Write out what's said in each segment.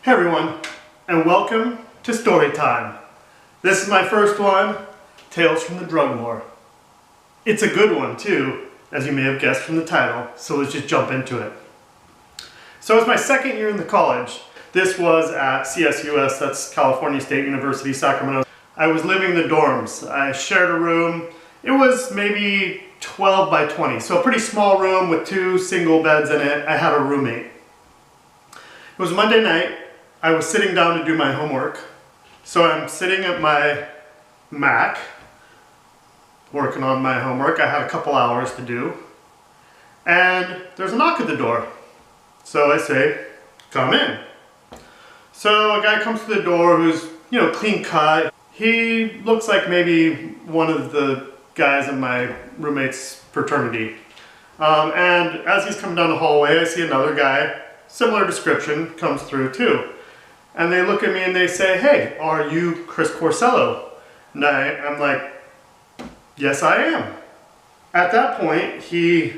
Hey everyone, and welcome to Storytime. This is my first one, Tales from the Drug War. It's a good one too, as you may have guessed from the title, so let's just jump into it. So it's my second year in the college. This was at CSUS, that's California State University, Sacramento. I was living in the dorms. I shared a room. It was maybe 12 by 20, so a pretty small room with 2 single beds in it. I had a roommate. It was Monday night. I was sitting down to do my homework. So I'm sitting at my Mac, working on my homework. I had a couple hours to do. And there's a knock at the door. So I say, come in. So a guy comes to the door who's, clean cut. He looks like maybe one of the guys in my roommate's fraternity. And as he's coming down the hallway, I see another guy, similar description, comes through too. And they look at me and they say, hey, are you Chris Corsello? And I'm like, yes, I am. At that point, he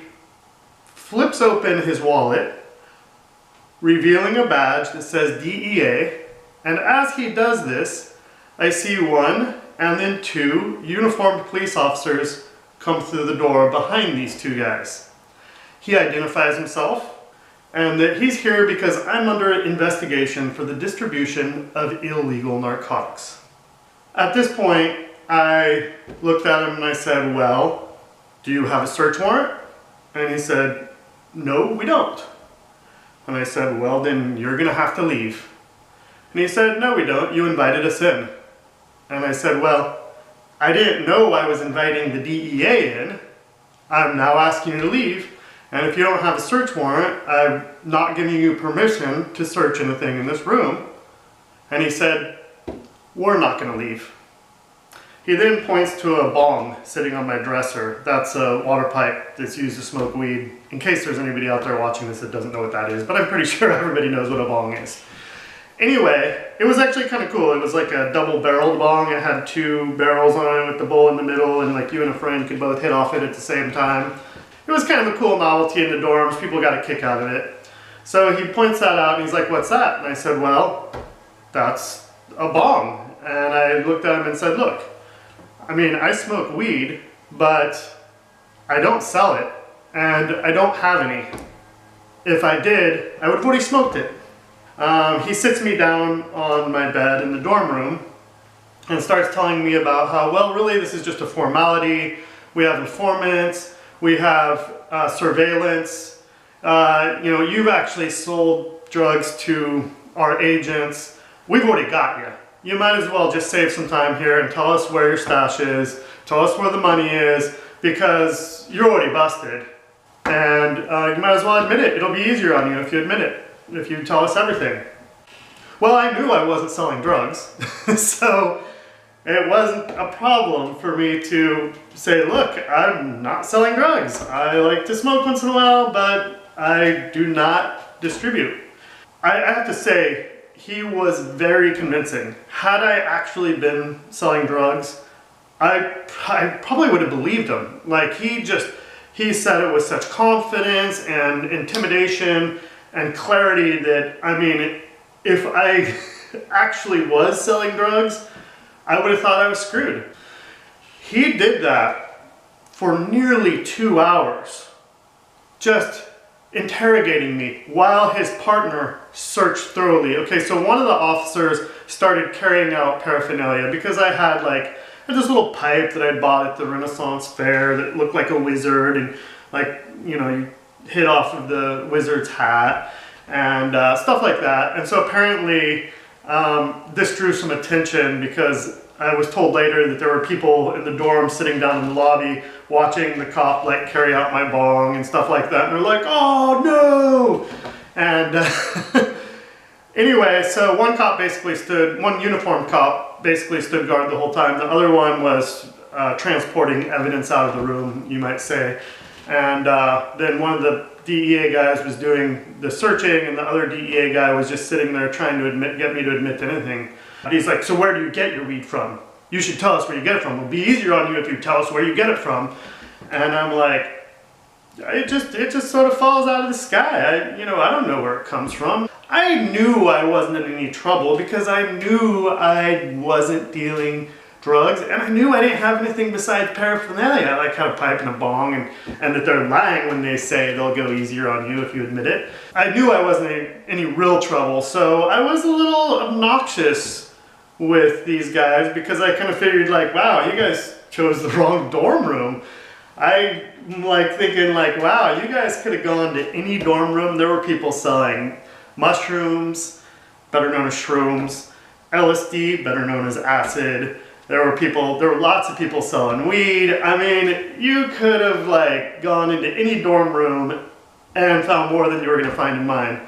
flips open his wallet, revealing a badge that says DEA. And as he does this, I see 1 and then 2 uniformed police officers come through the door behind these 2 guys. He identifies himself and that he's here because I'm under investigation for the distribution of illegal narcotics. At this point, I looked at him and I said, well, do you have a search warrant? And he said, no, we don't. And I said, well, then you're gonna have to leave. And he said, no, we don't. You invited us in. And I said, well, I didn't know I was inviting the DEA in. I'm now asking you to leave. And if you don't have a search warrant, I'm not giving you permission to search anything in this room. And he said, we're not gonna leave. He then points to a bong sitting on my dresser. That's a water pipe that's used to smoke weed. In case there's anybody out there watching this that doesn't know what that is, but I'm pretty sure everybody knows what a bong is. Anyway, it was actually kind of cool. It was like a double-barreled bong. It had 2 barrels on it with the bowl in the middle, and like you and a friend could both hit off it at the same time. It was kind of a cool novelty in the dorms. People got a kick out of it. So he points that out and he's like, what's that? And I said, well, that's a bong. And I looked at him and said, look, I mean, I smoke weed, but I don't sell it and I don't have any. If I did, I would have already smoked it. He sits me down on my bed in the dorm room and starts telling me about how, well, really, this is just a formality. We have informants. We have surveillance. You've actually sold drugs to our agents. We've already got you. You might as well just save some time here and tell us where your stash is, tell us where the money is, because you're already busted. And you might as well admit it. It'll be easier on you if you admit it, if you tell us everything. Well, I knew I wasn't selling drugs, so it wasn't a problem for me to say, look, I'm not selling drugs. I like to smoke once in a while, but I do not distribute. I have to say, he was very convincing. Had I actually been selling drugs, I probably would have believed him. Like, he said it with such confidence and intimidation and clarity that, I mean, if I actually was selling drugs, I would have thought I was screwed. He did that for nearly 2 hours, just interrogating me while his partner searched thoroughly. Okay, so one of the officers started carrying out paraphernalia because I had this little pipe that I'd bought at the Renaissance Fair that looked like a wizard, and you hit off of the wizard's hat and stuff like that. And so apparently this drew some attention because I was told later that there were people in the dorm sitting down in the lobby watching the cop carry out my bong and stuff like that. And they're like, oh no! And anyway, so one uniformed cop basically stood guard the whole time. The other one was transporting evidence out of the room, you might say. And then one of the DEA guys was doing the searching, and the other DEA guy was just sitting there trying to get me to admit to anything. He's like, so where do you get your weed from? You should tell us where you get it from. It'll be easier on you if you tell us where you get it from. And I'm like, it just sort of falls out of the sky. I don't know where it comes from. I knew I wasn't in any trouble because I knew I wasn't dealing drugs, and I knew I didn't have anything besides paraphernalia, like had a pipe and a bong, and that they're lying when they say they'll go easier on you if you admit it. I knew I wasn't in any real trouble, so I was a little obnoxious with these guys because I kind of figured like, wow, you guys chose the wrong dorm room. I'm like thinking like, wow, you guys could have gone to any dorm room. There were people selling mushrooms, better known as shrooms, LSD, better known as acid. There were lots of people selling weed. I mean, you could have like gone into any dorm room and found more than you were gonna find in mine.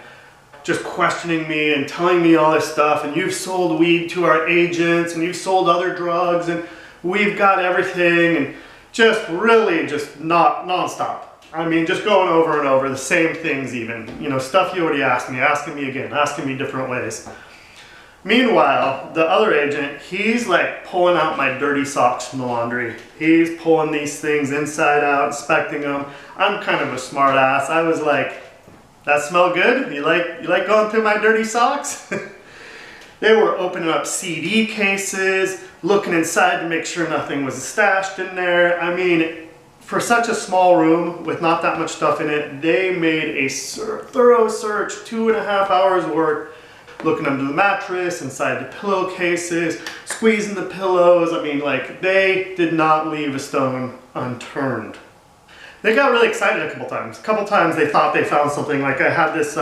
Just questioning me and telling me all this stuff, and you've sold weed to our agents, and you've sold other drugs, and we've got everything, and just really just non-stop. I mean, just going over and over the same things even. You know, stuff you already asked me, asking me again, asking me different ways. Meanwhile, the other agent, he's like pulling out my dirty socks from the laundry. He's pulling these things inside out, inspecting them. I'm kind of a smart ass. I was like, that smell good? You like going through my dirty socks? They were opening up CD cases, looking inside to make sure nothing was stashed in there. I mean, for such a small room with not that much stuff in it, they made a thorough search, 2.5 hours work, looking under the mattress, inside the pillowcases, squeezing the pillows. I mean, like, they did not leave a stone unturned. They got really excited a couple times. A couple times they thought they found something. Like I had this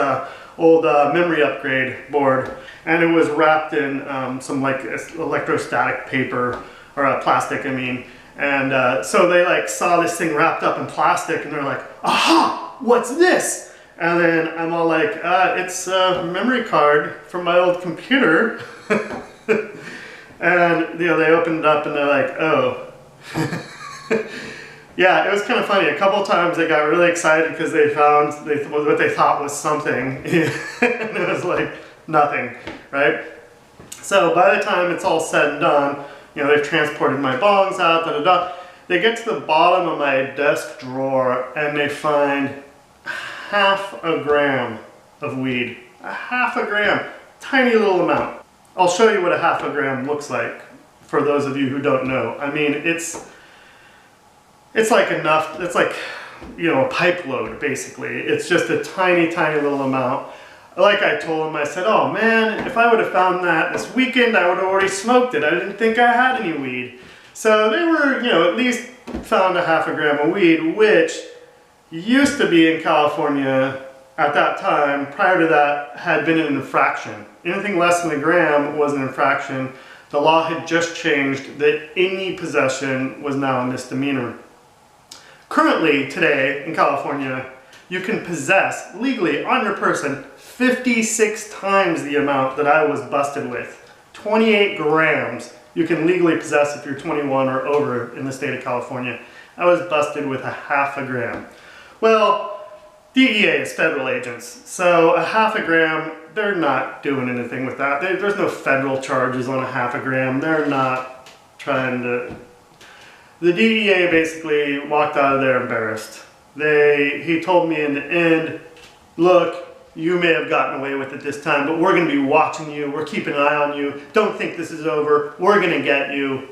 old memory upgrade board, and it was wrapped in some like electrostatic paper, or plastic, I mean. And so they like saw this thing wrapped up in plastic, and they're like, aha, what's this? And then I'm all like, it's a memory card from my old computer. And you know, they opened it up and they're like, oh. Yeah, it was kind of funny. A couple of times they got really excited because they found what they thought was something. And it was like nothing, right? So by the time it's all said and done, you know, they've transported my bongs out, da-da-da. They get to the bottom of my desk drawer and they find 1/2 gram of weed. 1/2 gram, tiny little amount. I'll show you what 1/2 gram looks like for those of you who don't know. I mean, it's like enough, it's like, you know, a pipe load basically. It's just a tiny, tiny little amount. Like I told him, I said, oh man, if I would have found that this weekend, I would have already smoked it. I didn't think I had any weed. So they were, you know, at least found 1/2 gram of weed, which used to be in California at that time. Prior to that, had been an infraction. Anything less than a gram was an infraction. The law had just changed that any possession was now a misdemeanor. Currently, today in California, you can possess legally on your person 56 times the amount that I was busted with. 28 grams you can legally possess if you're 21 or over in the state of California. I was busted with 1/2 gram. Well, DEA is federal agents, so 1/2 gram, they're not doing anything with that. There's no federal charges on 1/2 gram. They're not trying to... The DEA basically walked out of there embarrassed. He told me in the end, look, you may have gotten away with it this time, but we're going to be watching you. We're keeping an eye on you. Don't think this is over. We're going to get you.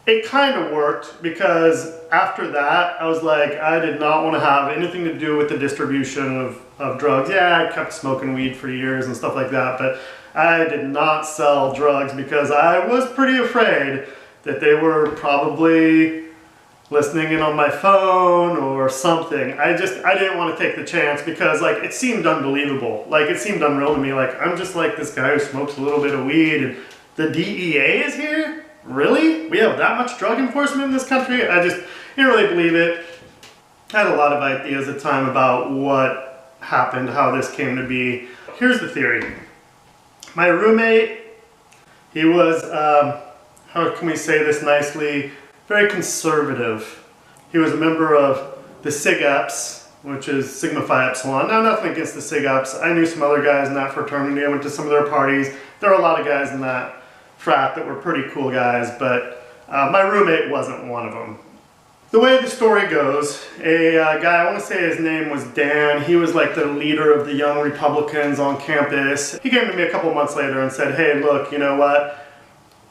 It kind of worked because after that, I was like, I did not want to have anything to do with the distribution of drugs. Yeah, I kept smoking weed for years and stuff like that, but I did not sell drugs because I was pretty afraid that they were probably listening in on my phone or something. I didn't want to take the chance because like it seemed unbelievable. Like it seemed unreal to me. Like I'm just like this guy who smokes a little bit of weed and the DEA is here? Really? We have that much drug enforcement in this country? I just didn't really believe it. I had a lot of ideas at the time about what happened, how this came to be. Here's the theory. My roommate, he was, how can we say this nicely, very conservative. He was a member of the SIGEPS, which is Sigma Phi Epsilon. Now, nothing against the SIGEPS. I knew some other guys in that fraternity. I went to some of their parties. There were a lot of guys in that frat that were pretty cool guys, but my roommate wasn't one of them. The way the story goes, a guy, I want to say his name was Dan, he was like the leader of the young Republicans on campus. He came to me a couple months later and said, hey, look, you know what?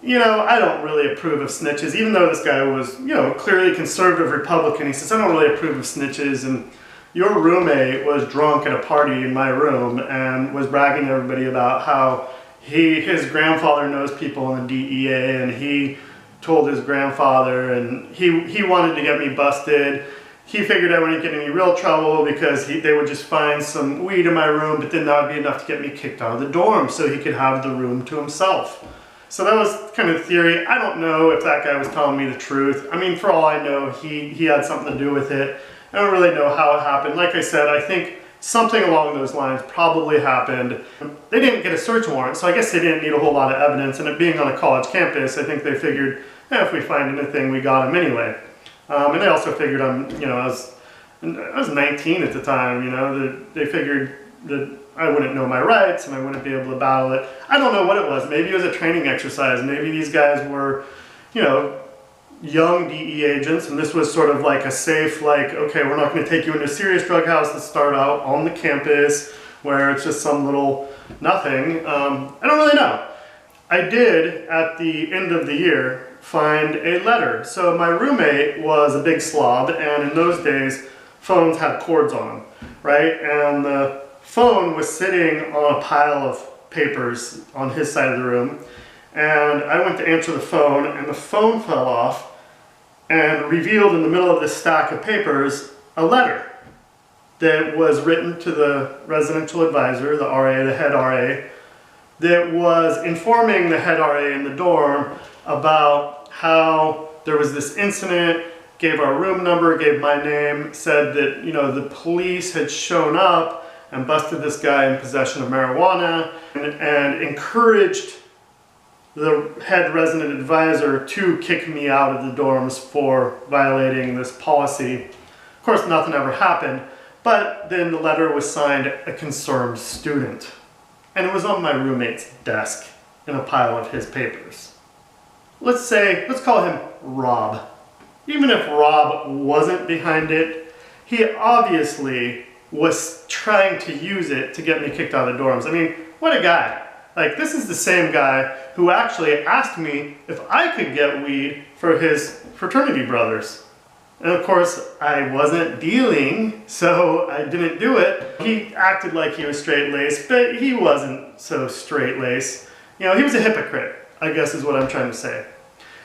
I don't really approve of snitches, even though this guy was, clearly conservative Republican. He says, I don't really approve of snitches, and your roommate was drunk at a party in my room and was bragging to everybody about how his grandfather knows people in the DEA, and he told his grandfather, and he wanted to get me busted. He figured I wouldn't get any real trouble because they would just find some weed in my room, but then that would be enough to get me kicked out of the dorm so he could have the room to himself. So that was kind of the theory. I don't know if that guy was telling me the truth. I mean, for all I know, he had something to do with it. I don't really know how it happened. Like I said, I think something along those lines probably happened. They didn't get a search warrant, so I guess they didn't need a whole lot of evidence, and it being on a college campus, I think they figured, if we find anything, we got him anyway. And they also figured I was 19 at the time, they figured that I wouldn't know my rights and I wouldn't be able to battle it. I don't know what it was. Maybe it was a training exercise. Maybe these guys were, young DEA agents, and this was sort of like a safe, okay, we're not going to take you into a serious drug house. Let's start out on the campus where it's just some little nothing. I don't really know. I did, at the end of the year, find a letter. So my roommate was a big slob, and in those days, phones had cords on them, right? And the phone was sitting on a pile of papers on his side of the room, and I went to answer the phone, and the phone fell off and revealed in the middle of this stack of papers a letter that was written to the residential advisor, the RA, the head RA, that was informing the head RA in the dorm about how there was this incident, gave our room number, gave my name, said that, the police had shown up and busted this guy in possession of marijuana, and encouraged the head resident advisor to kick me out of the dorms for violating this policy. Of course, nothing ever happened, but then the letter was signed a concerned student. And it was on my roommate's desk in a pile of his papers. Let's call him Rob. Even if Rob wasn't behind it, he obviously was trying to use it to get me kicked out of the dorms. I mean, what a guy. This is the same guy who actually asked me if I could get weed for his fraternity brothers. And of course, I wasn't dealing, so I didn't do it. He acted like he was straight-laced, but he wasn't so straight-laced. He was a hypocrite, I guess is what I'm trying to say.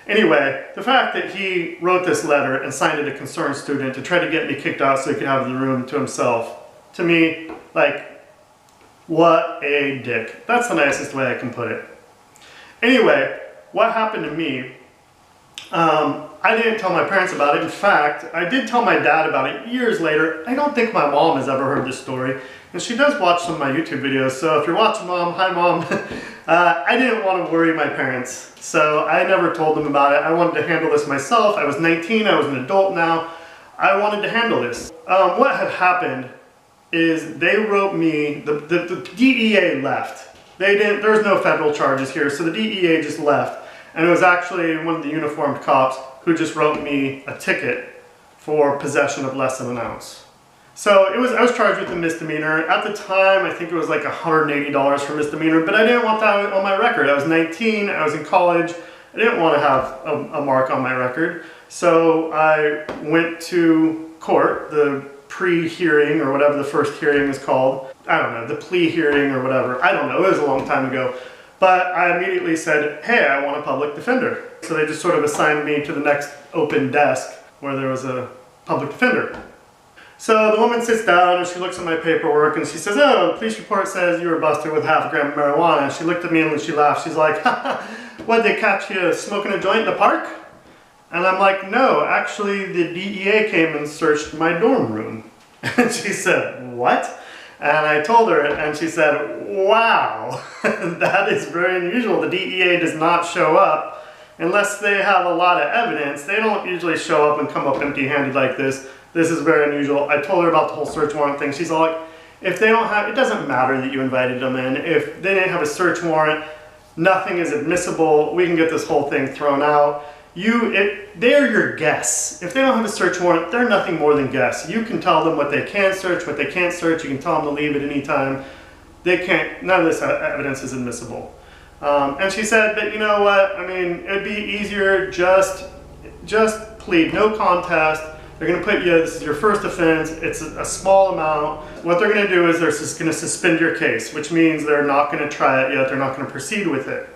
Anyway, the fact that he wrote this letter and signed it a concerned student to try to get me kicked out so he could have the room to himself, to me, what a dick. That's the nicest way I can put it. Anyway, what happened to me, I didn't tell my parents about it. In fact, I did tell my dad about it years later. I don't think my mom has ever heard this story. And she does watch some of my YouTube videos, so if you're watching, Mom, hi Mom. I didn't want to worry my parents, so I never told them about it. I wanted to handle this myself. I was 19, I was an adult now. I wanted to handle this. What had happened is they wrote me, the DEA left. There's no federal charges here, so the DEA just left. And it was actually one of the uniformed cops who just wrote me a ticket for possession of less than an ounce. So I was charged with a misdemeanor. At the time, I think it was like $180 for misdemeanor, but I didn't want that on my record. I was 19, I was in college. I didn't want to have a mark on my record. So I went to court, the pre-hearing or whatever the first hearing is called. I don't know, the plea hearing or whatever. I don't know, it was a long time ago. But I immediately said, hey, I want a public defender. So they just sort of assigned me to the next open desk where there was a public defender. So the woman sits down and she looks at my paperwork and she says, oh, the police report says you were busted with half a gram of marijuana. And she looked at me and she laughed. She's like, what'd they catch you smoking a joint in the park? And I'm like, no, actually the DEA came and searched my dorm room. And she said, what? And I told her, and she said, wow, that is very unusual. The DEA does not show up unless they have a lot of evidence. They don't usually show up and come up empty-handed like this. This is very unusual. I told her about the whole search warrant thing. She's all like, if they don't have, it doesn't matter that you invited them in. If they didn't have a search warrant, nothing is admissible. We can get this whole thing thrown out. they're your guests. If they don't have a search warrant, they're nothing more than guests. You can tell them what they can search, what they can't search. You can tell them to leave at any time. They can't, none of this evidence is admissible. And she said, but you know what, I mean, it'd be easier just plead no contest. They're going to put you, this is your first offense, it's a small amount. What they're going to do is they're just going to suspend your case, which means they're not going to try it yet, they're not going to proceed with it.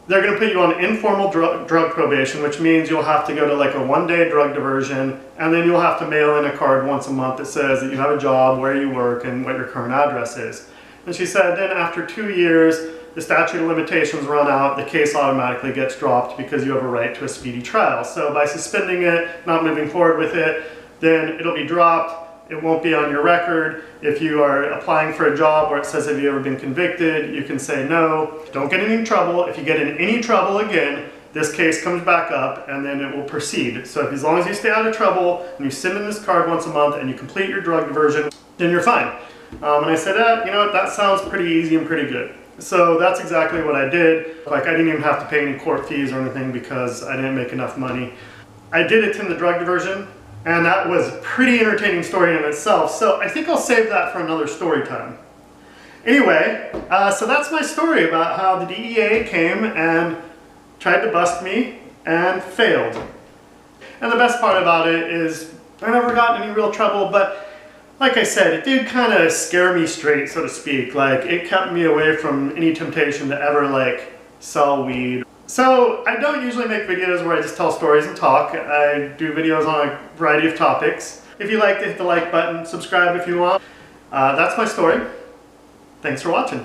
They're going to put you on informal drug probation, which means you'll have to go to like a one-day drug diversion, and then you'll have to mail in a card once a month that says that you have a job, where you work, and what your current address is. And she said then after 2 years, the statute of limitations run out, the case automatically gets dropped because you have a right to a speedy trial. So by suspending it, not moving forward with it, then it'll be dropped. It won't be on your record. If you are applying for a job where it says, have you ever been convicted, you can say no. Don't get in any trouble. If you get in any trouble again, this case comes back up and then it will proceed. So as long as you stay out of trouble and you send in this card once a month and you complete your drug diversion, then you're fine. And I said, you know what, that sounds pretty easy and pretty good. So that's exactly what I did. Like, I didn't even have to pay any court fees or anything because I didn't make enough money. I did attend the drug diversion, and that was a pretty entertaining story in itself. So I think I'll save that for another story time. Anyway, so that's my story about how the DEA came and tried to bust me and failed. And the best part about it is I never got in any real trouble, but like I said, it did kind of scare me straight, so to speak. Like, it kept me away from any temptation to ever, like, sell weed. So, I don't usually make videos where I just tell stories and talk. I do videos on a variety of topics. If you like, hit the like button, subscribe if you want. That's my story. Thanks for watching.